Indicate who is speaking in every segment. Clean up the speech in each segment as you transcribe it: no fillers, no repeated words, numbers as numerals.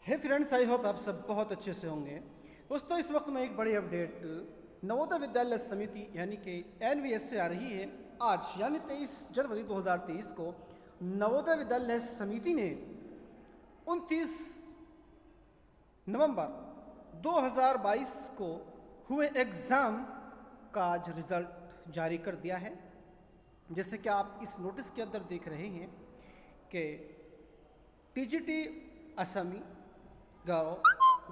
Speaker 1: Hey friends, I hope आप सब बहुत अच्छे से होंगे। दोस्तों, इस वक्त में एक बड़ी अपडेट नवोदय विद्यालय समिति यानी कि एनवीएस से आ रही है। आज यानी 23 जनवरी 2023 को नवोदय विद्यालय समिति ने 29 नवंबर 2022 को हुए एग्ज़ाम का आज रिज़ल्ट जारी कर दिया है। जैसे कि आप इस नोटिस के अंदर देख रहे हैं कि टीजीटी असमी, गारो,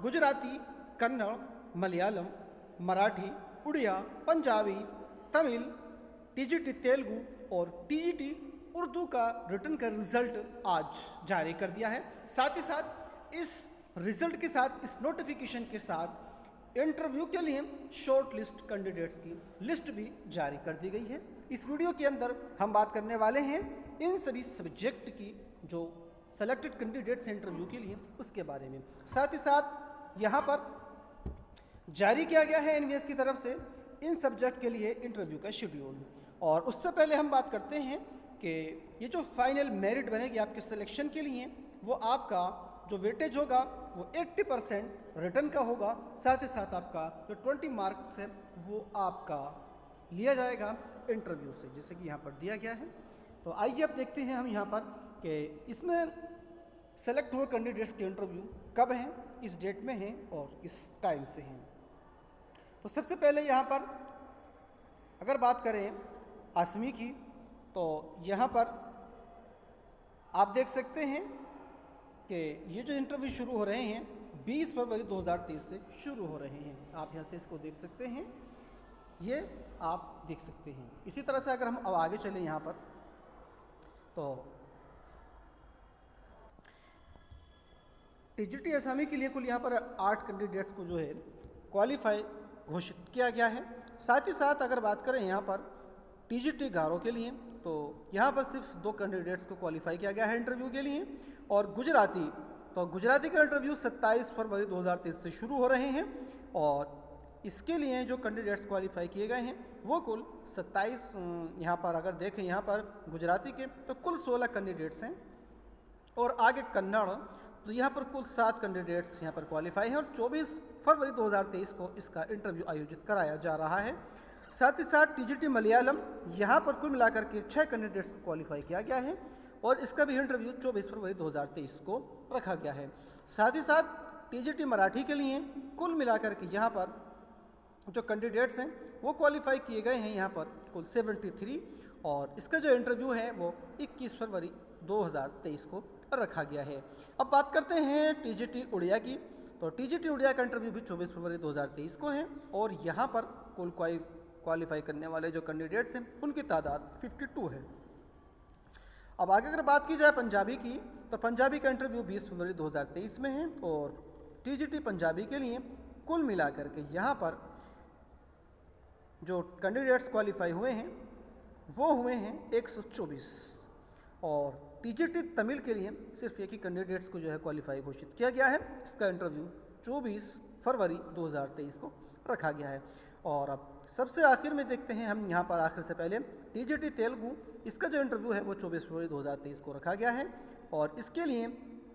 Speaker 1: गुजराती, कन्नड़, मलयालम, मराठी, उड़िया, पंजाबी, तमिल, टीजीटी तेलुगु और टीजीटी उर्दू का रिटर्न का रिज़ल्ट आज जारी कर दिया है। साथ ही साथ इस रिज़ल्ट के साथ, इस नोटिफिकेशन के साथ इंटरव्यू के लिए शॉर्ट लिस्ट कैंडिडेट्स की लिस्ट भी जारी कर दी गई है। इस वीडियो के अंदर हम बात करने वाले हैं इन सभी सब्जेक्ट की जो सेलेक्टेड कैंडिडेट्स हैं इंटरव्यू के लिए, उसके बारे में। साथ ही साथ यहाँ पर जारी किया गया है एनवीएस की तरफ से इन सब्जेक्ट के लिए इंटरव्यू का शेड्यूल। और उससे पहले हम बात करते हैं कि ये जो फाइनल मेरिट बनेगी आपके सिलेक्शन के लिए, वो आपका जो वेटेज होगा वो 80% रिटर्न का होगा। साथ ही साथ आपका जो 20 मार्क्स है वो आपका लिया जाएगा इंटरव्यू से, जैसे कि यहाँ पर दिया गया है। तो आइए अब देखते हैं हम यहाँ पर कि इसमें सेलेक्ट हुए कैंडिडेट्स के इंटरव्यू कब हैं, किस डेट में हैं और किस टाइम से हैं। तो सबसे पहले यहाँ पर अगर बात करें असमी की, तो यहाँ पर आप देख सकते हैं कि ये जो इंटरव्यू शुरू हो रहे हैं 20 फरवरी 2023 से शुरू हो रहे हैं। आप यहाँ से इसको देख सकते हैं, ये आप देख सकते हैं। इसी तरह से अगर हम अब आगे चलें यहाँ पर, तो टीजीटी असमी के लिए कुल यहाँ पर 8 कैंडिडेट्स को जो है क्वालिफाई घोषित किया गया है। साथ ही साथ अगर बात करें यहाँ पर टीजीटी गारो के लिए, तो यहाँ पर सिर्फ 2 कैंडिडेट्स को क्वालिफाई किया गया है इंटरव्यू के लिए। और गुजराती, तो गुजराती का इंटरव्यू 27 फरवरी 2023 से शुरू हो रहे हैं और इसके लिए जो कैंडिडेट्स क्वालिफाई किए गए हैं वो कुल 27, यहाँ पर अगर देखें यहाँ पर गुजराती के तो कुल 16 कैंडिडेट्स हैं। और आगे कन्नड़, तो यहाँ पर कुल 7 कैंडिडेट्स यहाँ पर क्वालिफाई हैं और 24 फरवरी 2023 को इसका इंटरव्यू आयोजित कराया जा रहा है। साथ ही साथ टीजीटी मलयालम, यहाँ पर कुल मिलाकर के 6 कैंडिडेट्स को क्वालिफाई किया गया है और इसका भी इंटरव्यू 24 फरवरी 2023 को रखा गया है। साथ ही साथ टीजीटी मराठी के लिए कुल मिलाकर के यहाँ पर जो कैंडिडेट्स हैं वो क्वालिफाई किए गए हैं यहाँ पर कुल 73 और इसका जो इंटरव्यू है वो 21 फरवरी 2023 को रखा गया है। अब बात करते हैं टीजीटी उड़िया की, तो टीजीटी उड़िया का इंटरव्यू भी 24 फरवरी 2023 को है और यहाँ पर कुल क्वालिफाई करने वाले जो कैंडिडेट्स हैं उनकी तादाद 52 है। अब आगे अगर बात की जाए पंजाबी की, तो पंजाबी का इंटरव्यू 20 फरवरी 2023 में है और टीजीटी पंजाबी के लिए कुल मिलाकर के यहाँ पर जो कैंडिडेट्स क्वालिफाई हुए हैं वो हुए हैं 124 और टीजीटी तमिल के लिए सिर्फ एक ही कैंडिडेट्स को जो है क्वालिफाई घोषित किया गया है। इसका इंटरव्यू 24 फरवरी 2023 को रखा गया है। और अब सबसे आखिर में देखते हैं हम यहाँ पर, आखिर से पहले टीजीटी तेलुगु, इसका जो इंटरव्यू है वो 24 फरवरी 2023 को रखा गया है और इसके लिए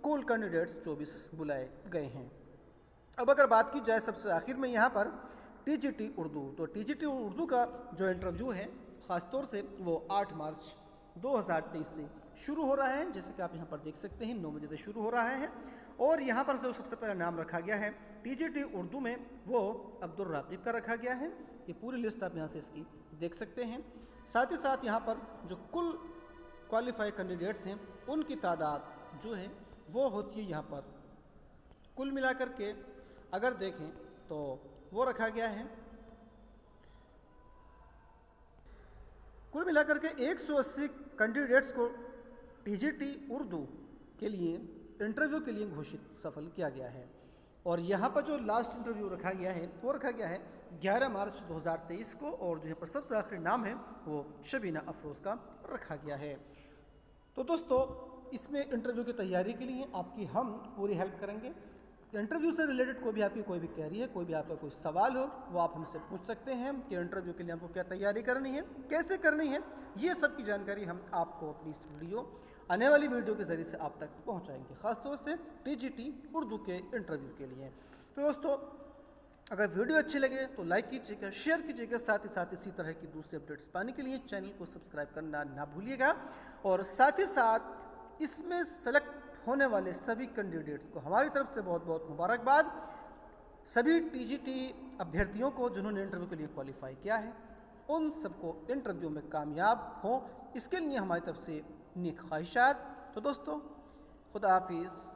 Speaker 1: कुल कैंडिडेट्स 24 बुलाए गए हैं। अब अगर बात की जाए सबसे आखिर में यहाँ पर टीजीटी उर्दू, तो टीजीटी उर्दू का जो इंटरव्यू है ख़ासतौर से वो 8 मार्च 2023 से शुरू हो रहा है। जैसे कि आप यहाँ पर देख सकते हैं 9 बजे से शुरू हो रहा है और यहाँ पर जो सबसे पहला नाम रखा गया है टीजीटी उर्दू में वो अब्दुल राकीब का रखा गया है। ये पूरी लिस्ट आप यहाँ से इसकी देख सकते हैं। साथ ही साथ यहाँ पर जो कुल क्वालिफाई कैंडिडेट्स हैं उनकी तादाद जो है वो होती है यहाँ पर कुल मिलाकर के अगर देखें तो वो रखा गया है कुल मिलाकर के 180 कैंडिडेट्स को टीजीटी उर्दू के लिए इंटरव्यू के लिए घोषित सफल किया गया है। और यहाँ पर जो लास्ट इंटरव्यू रखा गया है वो रखा गया है 11 मार्च 2023 को और जो यहाँ पर सबसे आखिरी नाम है वो शबीना अफरोज़ का रखा गया है। तो दोस्तों, इसमें इंटरव्यू की तैयारी के लिए आपकी हम पूरी हेल्प करेंगे। इंटरव्यू से रिलेटेड कोई भी आपकी कोई भी क्वेरी है, कोई भी आपका कोई सवाल हो, वो आप हमसे पूछ सकते हैं कि इंटरव्यू के लिए हमको क्या तैयारी करनी है, कैसे करनी है, ये सब की जानकारी हम आपको अपनी इस वीडियो आने वाली वीडियो के ज़रिए से आप तक पहुँचाएंगे, ख़ासतौर से TGT उर्दू के इंटरव्यू के लिए। तो दोस्तों, अगर वीडियो अच्छी लगे तो लाइक कीजिएगा, शेयर कीजिएगा, साथ ही साथ इसी तरह की दूसरी अपडेट्स पाने के लिए चैनल को सब्सक्राइब करना ना भूलिएगा। और साथ ही साथ इसमें सेलेक्ट होने वाले सभी कैंडिडेट्स को हमारी तरफ से बहुत बहुत मुबारकबाद। सभी TGT अभ्यर्थियों को जिन्होंने इंटरव्यू के लिए क्वालिफाई किया है, उन सबको इंटरव्यू में कामयाब हों, इसके लिए हमारी तरफ से नेक ख्वाहिशात। तो दोस्तों, खुदा हाफिज़।